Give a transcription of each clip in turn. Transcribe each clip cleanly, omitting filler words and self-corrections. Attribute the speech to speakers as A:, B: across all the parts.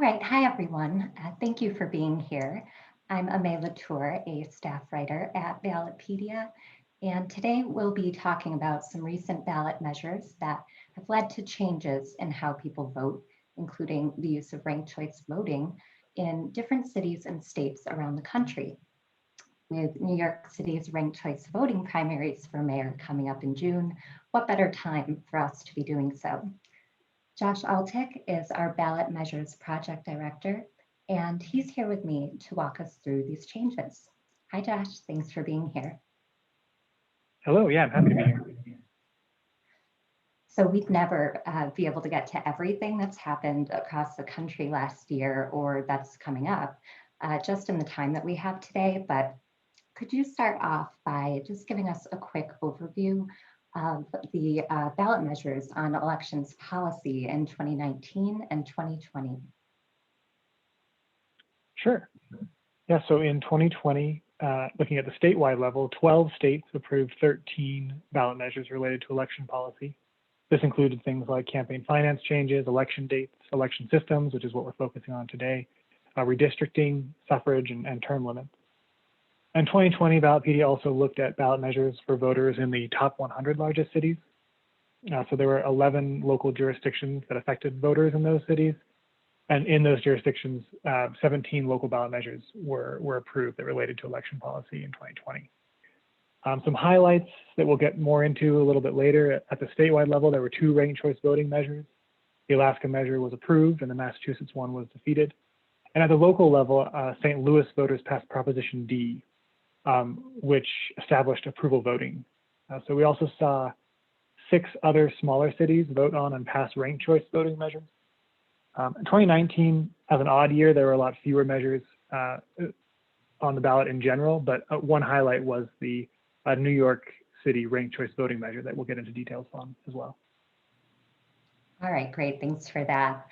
A: right, hi everyone. Thank you for being here. I'm Amée LaTour, a staff writer at Ballotpedia, and today we'll be talking about some recent ballot measures that have led to changes in how people vote, including the use of ranked choice voting in different cities and states around the country. With New York City's ranked choice voting primaries for mayor coming up in June, what better time for us to be doing so? Josh Altic is our ballot measures project director, and he's here with me to walk us through these changes. Hi, Josh. Thanks for being here.
B: Hello. Yeah, I'm happy to be here.
A: So we'd never be able to get to everything that's happened across the country last year or that's coming up just in the time that we have today. But could you start off by just giving us a quick overview of the ballot measures on elections policy in 2019 and 2020?
B: Sure. Yeah, so in 2020, looking at the statewide level, 12 states approved 13 ballot measures related to election policy. This included things like campaign finance changes, election dates, election systems, which is what we're focusing on today, redistricting, suffrage, and term limits. In 2020, Ballotpedia also looked at ballot measures for voters in the top 100 largest cities. So there were 11 local jurisdictions that affected voters in those cities. And in those jurisdictions, 17 local ballot measures were approved that related to election policy in 2020. Some highlights that we'll get more into a little bit later. At the statewide level, there were 2 ranked choice voting measures. The Alaska measure was approved and the Massachusetts one was defeated. And at the local level, St. Louis voters passed Proposition D, which established approval voting. So we also saw 6 other smaller cities vote on and pass ranked choice voting measures. In 2019, as an odd year, there were a lot fewer measures on the ballot in general, but one highlight was the New York City ranked choice voting measure that we'll get into details on as well.
A: All right, great, thanks for that.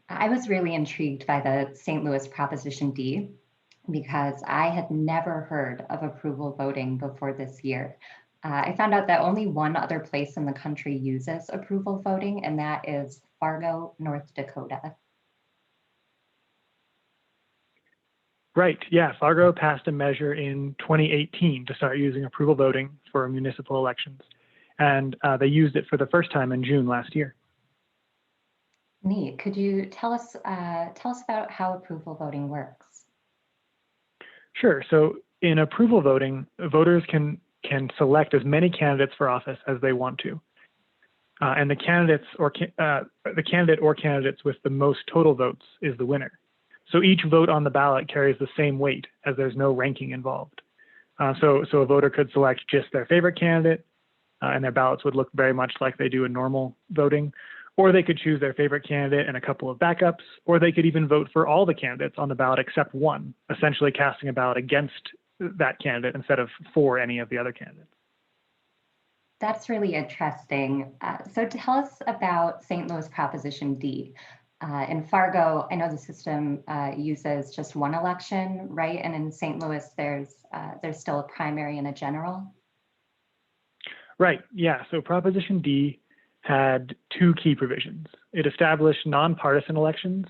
A: I was really intrigued by the St. Louis Proposition D because I had never heard of approval voting before this year. I found out that only one other place in the country uses approval voting, and that is Fargo, North Dakota.
B: Right, yeah, Fargo passed a measure in 2018 to start using approval voting for municipal elections. And they used it for the first time in June last year.
A: Neat. Could you tell us about how approval voting works?
B: Sure. So in approval voting, voters can select as many candidates for office as they want to. And the candidate or candidates with the most total votes is the winner. So each vote on the ballot carries the same weight as there's no ranking involved. So a voter could select just their favorite candidate and their ballots would look very much like they do in normal voting, or they could choose their favorite candidate and a couple of backups, or they could even vote for all the candidates on the ballot except one, essentially casting a ballot against that candidate instead of for any of the other candidates.
A: That's really interesting. So tell us about St. Louis Proposition D. In Fargo, I know the system uses just one election, right? And in St. Louis, there's still a primary and a general.
B: Right, yeah, so Proposition D had 2 key provisions. It established nonpartisan elections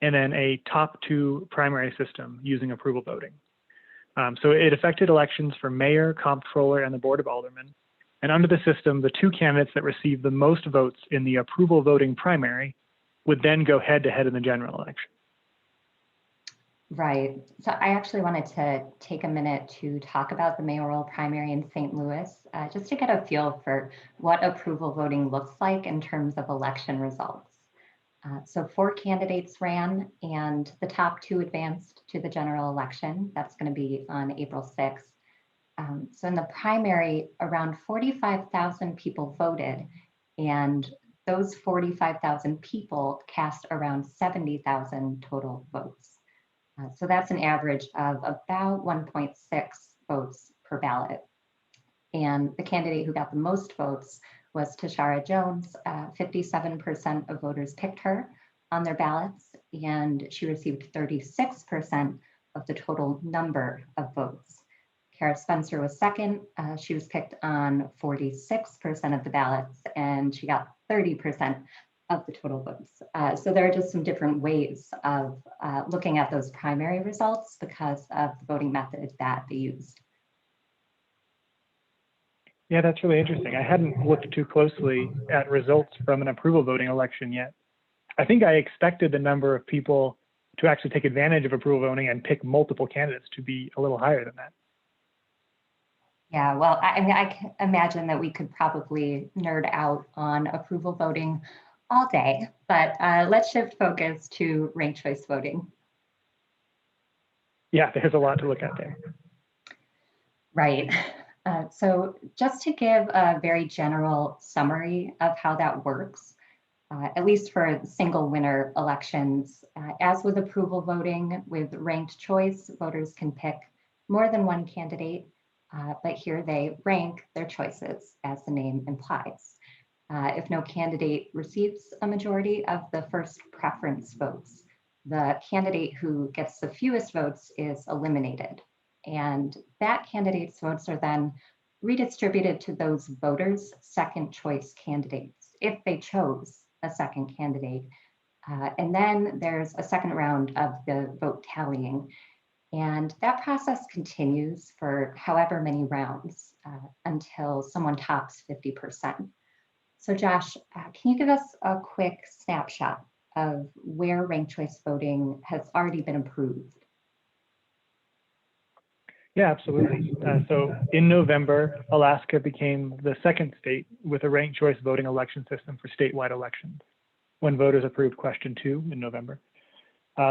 B: and then a top 2 primary system using approval voting. So it affected elections for mayor, comptroller, and the board of aldermen. And under the system, the 2 candidates that received the most votes in the approval voting primary would then go head-to-head in the general election.
A: Right. So I actually wanted to take a minute to talk about the mayoral primary in St. Louis, just to get a feel for what approval voting looks like in terms of election results. So 4 candidates ran and the top 2 advanced to the general election. That's going to be on April 6th. So in the primary, around 45,000 people voted, and those 45,000 people cast around 70,000 total votes. So that's an average of about 1.6 votes per ballot. And the candidate who got the most votes was Tashara Jones. 57% of voters picked her on their ballots, and she received 36% of the total number of votes. Kara Spencer was second. She was picked on 46% of the ballots, and she got 30% of the total votes. So there are just some different ways of looking at those primary results because of the voting method that they used.
B: Yeah, that's really interesting. I hadn't looked too closely at results from an approval voting election yet. I think I expected the number of people to actually take advantage of approval voting and pick multiple candidates to be a little higher than that.
A: Yeah, well, I mean, I can imagine that we could probably nerd out on approval voting all day, but let's shift focus to ranked choice voting.
B: Yeah, there's a lot to look at there.
A: Right. So just to give a very general summary of how that works, at least for single winner elections, as with approval voting, with ranked choice, voters can pick more than one candidate, but here they rank their choices, as the name implies. If no candidate receives a majority of the first preference votes, the candidate who gets the fewest votes is eliminated. And that candidate's votes are then redistributed to those voters' second choice candidates, if they chose a second candidate. And then there's a second round of the vote tallying. And that process continues for however many rounds until someone tops 50%. So Josh, can you give us a quick snapshot of where ranked choice voting has already been approved?
B: Yeah, absolutely. So in November, Alaska became the second state with a ranked choice voting election system for statewide elections when voters approved question 2 in November.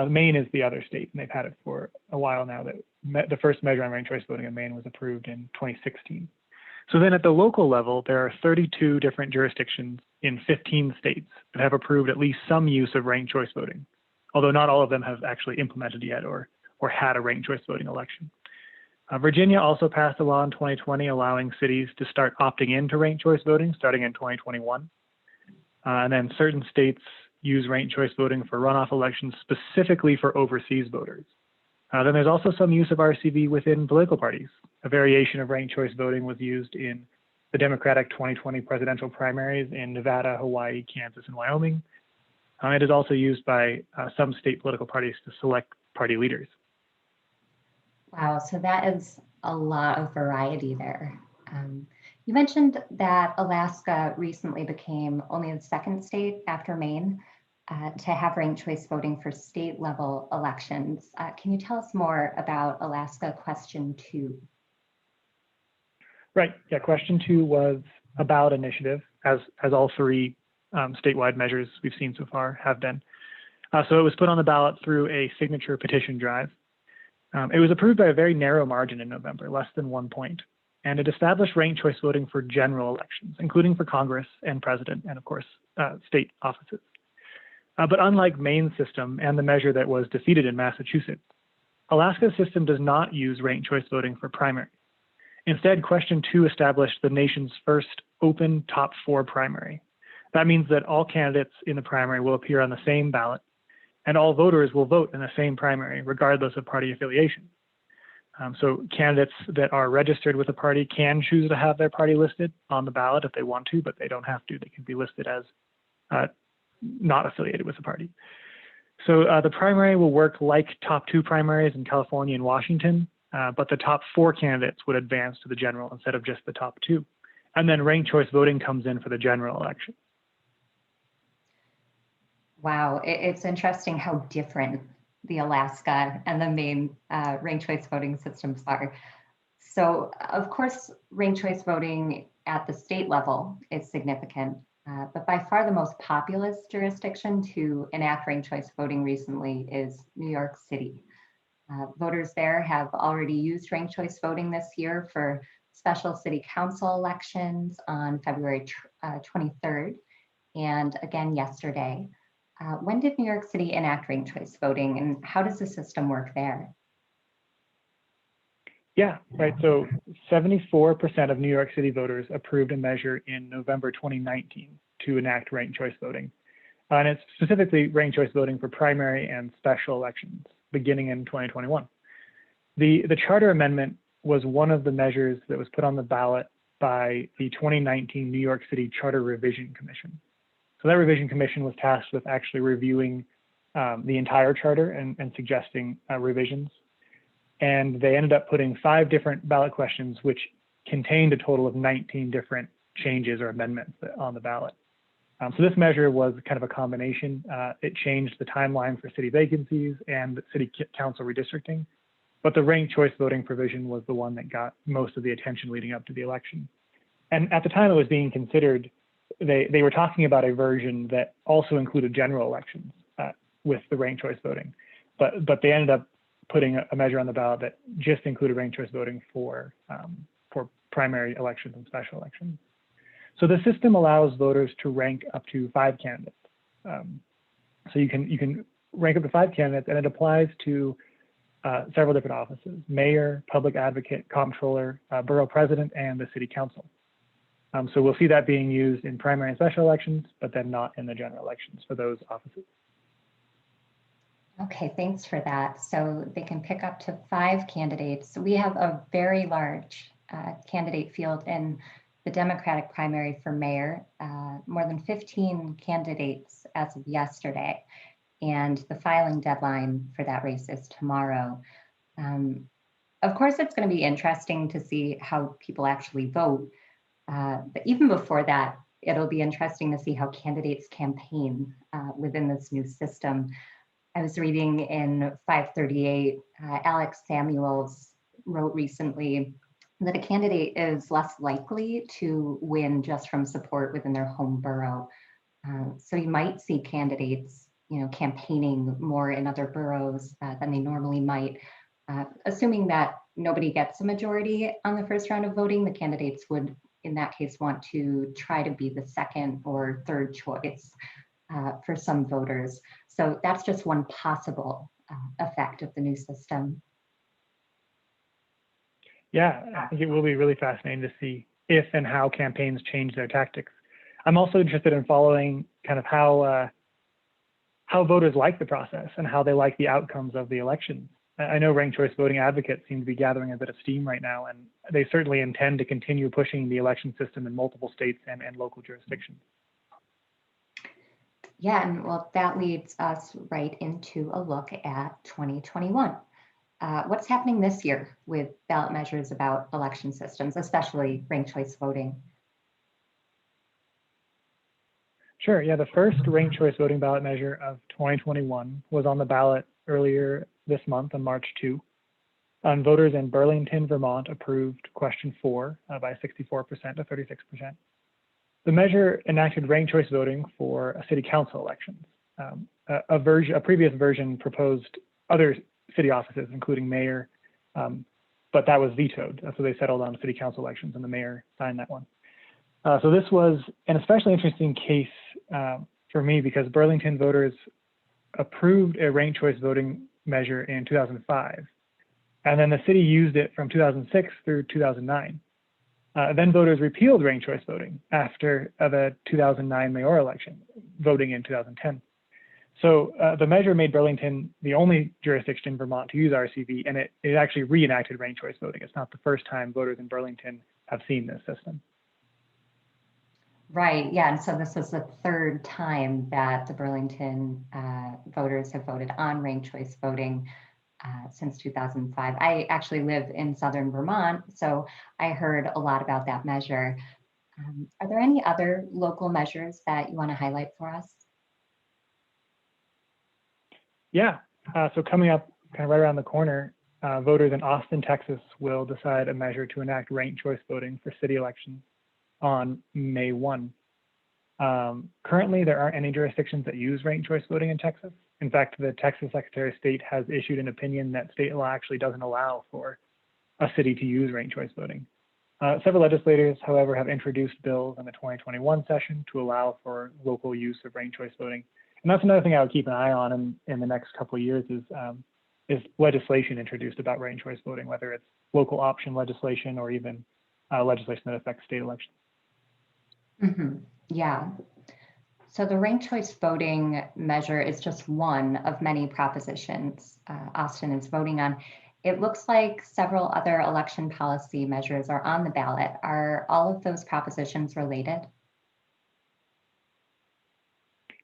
B: Maine is the other state, and they've had it for a while now. That the first measure on ranked choice voting in Maine was approved in 2016. So then at the local level, there are 32 different jurisdictions in 15 states that have approved at least some use of ranked choice voting, although not all of them have actually implemented yet or had a ranked choice voting election. Virginia also passed a law in 2020 allowing cities to start opting into ranked choice voting starting in 2021. And then certain states use ranked choice voting for runoff elections specifically for overseas voters. Then there's also some use of RCV within political parties. A variation of ranked choice voting was used in the Democratic 2020 presidential primaries in Nevada, Hawaii, Kansas, and Wyoming. It is also used by some state political parties to select party leaders.
A: Wow, so that is a lot of variety there. You mentioned that Alaska recently became only the second state after Maine to have ranked choice voting for state level elections. Can you tell us more about Alaska question 2?
B: Right, yeah, question 2 was a ballot initiative, as all 3 statewide measures we've seen so far have been. So it was put on the ballot through a signature petition drive. It was approved by a very narrow margin in November, less than 1 point, and it established ranked choice voting for general elections, including for Congress and president, and of course, state offices. But unlike Maine's system and the measure that was defeated in Massachusetts, Alaska's system does not use ranked choice voting for primaries. Instead, question 2 established the nation's first open top 4 primary. That means that all candidates in the primary will appear on the same ballot, and all voters will vote in the same primary, regardless of party affiliation. So candidates that are registered with a party can choose to have their party listed on the ballot if they want to, but they don't have to. They can be listed as not affiliated with the party. So the primary will work like top 2 primaries in California and Washington, but the top 4 candidates would advance to the general instead of just the top 2. And then ranked choice voting comes in for the general election.
A: Wow, it's interesting how different the Alaska and the Maine ranked choice voting systems are. So of course, ranked choice voting at the state level is significant, but by far the most populous jurisdiction to enact ranked choice voting recently is New York City. Voters there have already used ranked choice voting this year for special city council elections on February 23rd and again yesterday. When did New York City enact ranked choice voting, and how does the system work there?
B: Yeah, right. So 74% of New York City voters approved a measure in November 2019 to enact ranked choice voting. And it's specifically ranked choice voting for primary and special elections beginning in 2021. The charter amendment was one of the measures that was put on the ballot by the 2019 New York City Charter Revision Commission. So that revision commission was tasked with actually reviewing the entire charter and suggesting revisions. And they ended up putting 5 different ballot questions, which contained a total of 19 different changes or amendments on the ballot. So this measure was kind of a combination. It changed the timeline for city vacancies and city council redistricting, but the ranked choice voting provision was the one that got most of the attention leading up to the election. And at the time it was being considered, they were talking about a version that also included general elections with the ranked choice voting, but they ended up putting a measure on the ballot that just included ranked choice voting for primary elections and special elections. So the system allows voters to rank up to 5 candidates. So you can rank up to 5 candidates, and it applies to several different offices: mayor, public advocate, comptroller, borough president, and the city council. So we'll see that being used in primary and special elections, but then not in the general elections for those offices.
A: Okay, thanks for that. So they can pick up to 5 candidates. We have a very large candidate field in the Democratic primary for mayor, more than 15 candidates as of yesterday. And the filing deadline for that race is tomorrow. Of course, it's going to be interesting to see how people actually vote. But even before that, it'll be interesting to see how candidates campaign within this new system. I was reading in 538, Alex Samuels wrote recently that a candidate is less likely to win just from support within their home borough. So you might see candidates, campaigning more in other boroughs than they normally might. Assuming that nobody gets a majority on the first round of voting, the candidates would, in that case, want to try to be the second or third choice for some voters. So that's just one possible effect of the new system.
B: Yeah, I think it will be really fascinating to see if and how campaigns change their tactics. I'm also interested in following kind of how voters like the process and how they like the outcomes of the elections. I know ranked choice voting advocates seem to be gathering a bit of steam right now, and they certainly intend to continue pushing the election system in multiple states and local jurisdictions.
A: Yeah, and well, that leads us right into a look at 2021. What's happening this year with ballot measures about election systems, especially ranked choice voting?
B: Sure, yeah, the first ranked choice voting ballot measure of 2021 was on the ballot earlier this month on March 2. Voters in Burlington, Vermont approved question 4 by 64% to 36%. The measure enacted ranked choice voting for city council elections. A previous version proposed other city offices, including mayor, but that was vetoed. So they settled on city council elections, and the mayor signed that one. So this was an especially interesting case for me because Burlington voters approved a ranked choice voting measure in 2005, and then the city used it from 2006 through 2009. Then voters repealed ranked choice voting after the 2009 mayoral election, voting in 2010. So the measure made Burlington the only jurisdiction in Vermont to use RCV, and it actually reenacted ranked choice voting. It's not the first time voters in Burlington have seen this system.
A: Right, yeah, and so this was the 3rd time that the Burlington voters have voted on ranked choice voting since 2005. I actually live in southern Vermont, so I heard a lot about that measure. Are there any other local measures that you want to highlight for us?
B: Yeah, so coming up kind of right around the corner, voters in Austin, Texas will decide a measure to enact ranked choice voting for city elections on May 1. Currently, there aren't any jurisdictions that use ranked choice voting in Texas. In fact, the Texas Secretary of State has issued an opinion that state law actually doesn't allow for a city to use ranked choice voting. Several legislators, however, have introduced bills in the 2021 session to allow for local use of ranked choice voting. And that's another thing I would keep an eye on in the next couple of years is legislation introduced about ranked choice voting, whether it's local option legislation or even legislation that affects state elections.
A: Mm-hmm. Yeah. So the ranked choice voting measure is just one of many propositions Austin is voting on. It looks like several other election policy measures are on the ballot. Are all of those propositions related?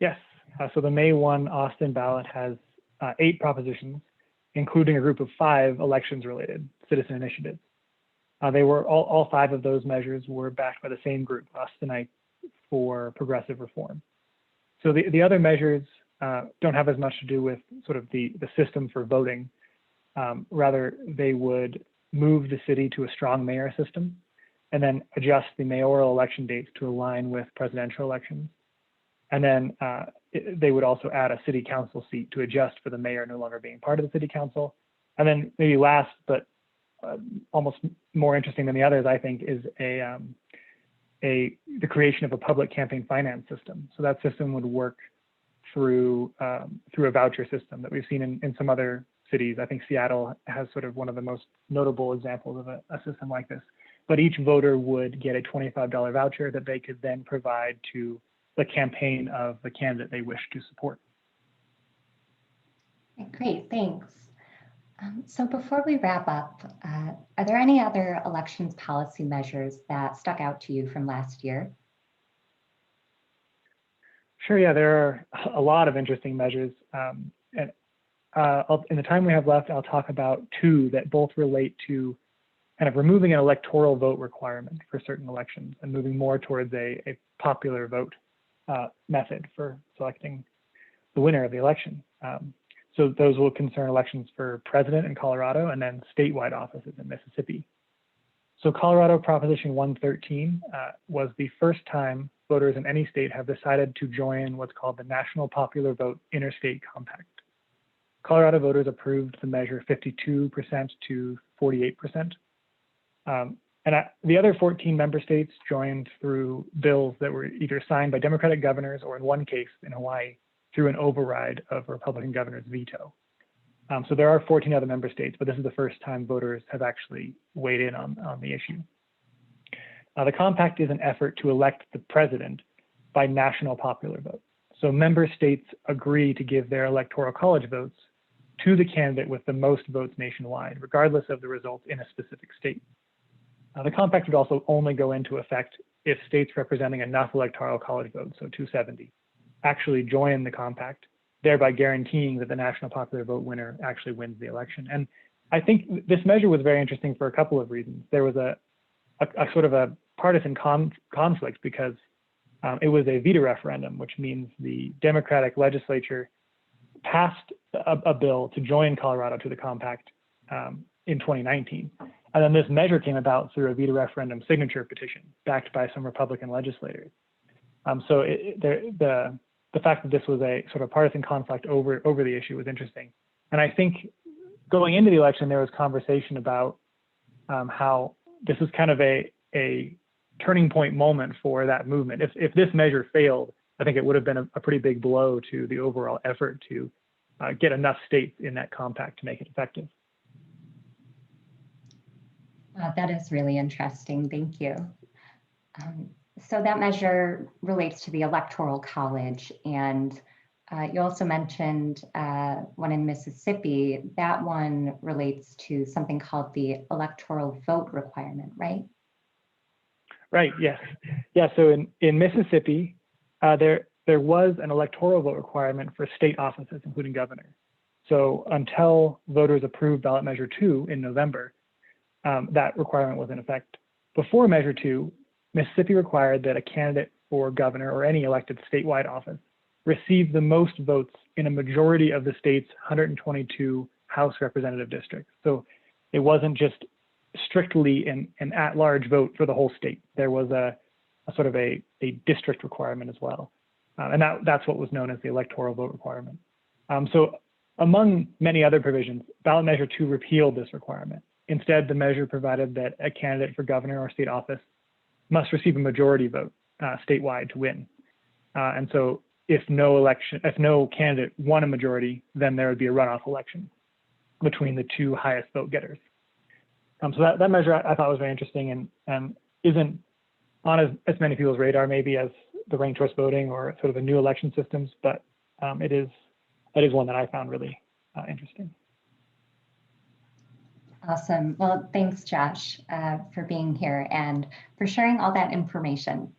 B: Yes. So the May 1 Austin ballot has 8 propositions, including a group of 5 elections-related citizen initiatives. They were all 5 of those measures were backed by the same group, Austinites for Progressive Reform. So the other measures don't have as much to do with sort of the system for voting. Rather, they would move the city to a strong mayor system and then adjust the mayoral election dates to align with presidential elections. And then they would also add a city council seat to adjust for the mayor no longer being part of the city council. And then maybe last, but almost more interesting than the others, I think, is the creation of a public campaign finance system. So that system would work through a voucher system that we've seen in some other cities. I think Seattle has sort of one of the most notable examples of a system like this. But each voter would get a $25 voucher that they could then provide to the campaign of the candidate they wish to support.
A: Great, thanks. So before we wrap up, are there any other elections policy measures that stuck out to you from last year?
B: Sure, yeah, there are a lot of interesting measures. In the time we have left, I'll talk about 2 that both relate to kind of removing an electoral vote requirement for certain elections and moving more towards a popular vote method for selecting the winner of the election. So those will concern elections for president in Colorado and then statewide offices in Mississippi. So Colorado Proposition 113 was the first time voters in any state have decided to join what's called the National Popular Vote Interstate Compact. Colorado voters approved the measure 52% to 48%. The other 14 member states joined through bills that were either signed by Democratic governors or in one case in Hawaii, through an override of a Republican governor's veto. So there are 14 other member states, but this is the first time voters have actually weighed in on the issue. The compact is an effort to elect the president by national popular vote. So member states agree to give their electoral college votes to the candidate with the most votes nationwide, regardless of the results in a specific state. The compact would also only go into effect if states representing enough electoral college votes, so 270, actually join the compact, thereby guaranteeing that the national popular vote winner actually wins the election. And I think this measure was very interesting for a couple of reasons. There was a sort of a partisan conflict because it was a veto referendum, which means the Democratic legislature passed a bill to join Colorado to the compact in 2019. And then this measure came about through a veto referendum signature petition backed by some Republican legislators. So the fact that this was a sort of partisan conflict over the issue was interesting. And I think going into the election, there was conversation about how this was kind of a turning point moment for that movement. If this measure failed, I think it would have been a pretty big blow to the overall effort to get enough states in that compact to make it effective.
A: That is really interesting. Thank you. So that measure relates to the Electoral College, and you also mentioned one in Mississippi. That one relates to something called the electoral vote requirement, right?
B: Right, yes. Yeah, so in Mississippi, there was an electoral vote requirement for state offices, including governor. So until voters approved ballot measure 2 in November, that requirement was in effect. Before measure 2, Mississippi required that a candidate for governor or any elected statewide office receive the most votes in a majority of the state's 122 House representative districts. So it wasn't just strictly an at-large vote for the whole state. There was a sort of a district requirement as well. And that's what was known as the electoral vote requirement. So among many other provisions, ballot measure 2 repealed this requirement. Instead, the measure provided that a candidate for governor or state office must receive a majority vote statewide to win. And so if no candidate won a majority, then there would be a runoff election between the 2 highest vote getters. So that measure I thought was very interesting and isn't on as many people's radar maybe as the ranked choice voting or sort of the new election systems, but it is one that I found really interesting.
A: Awesome. Well, thanks, Josh, for being here and for sharing all that information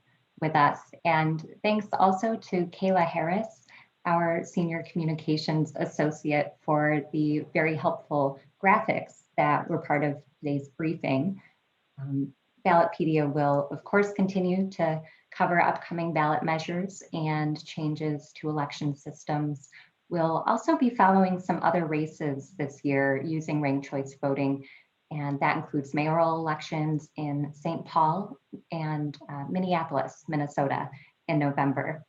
A: with us. And thanks also to Kayla Harris, our Senior Communications Associate, for the very helpful graphics that were part of today's briefing. Ballotpedia will, of course, continue to cover upcoming ballot measures and changes to election systems. We'll also be following some other races this year using ranked choice voting, and that includes mayoral elections in St. Paul and Minneapolis, Minnesota in November.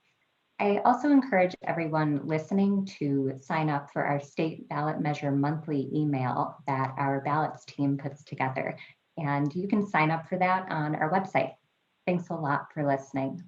A: I also encourage everyone listening to sign up for our state ballot measure monthly email that our ballots team puts together. And you can sign up for that on our website. Thanks a lot for listening.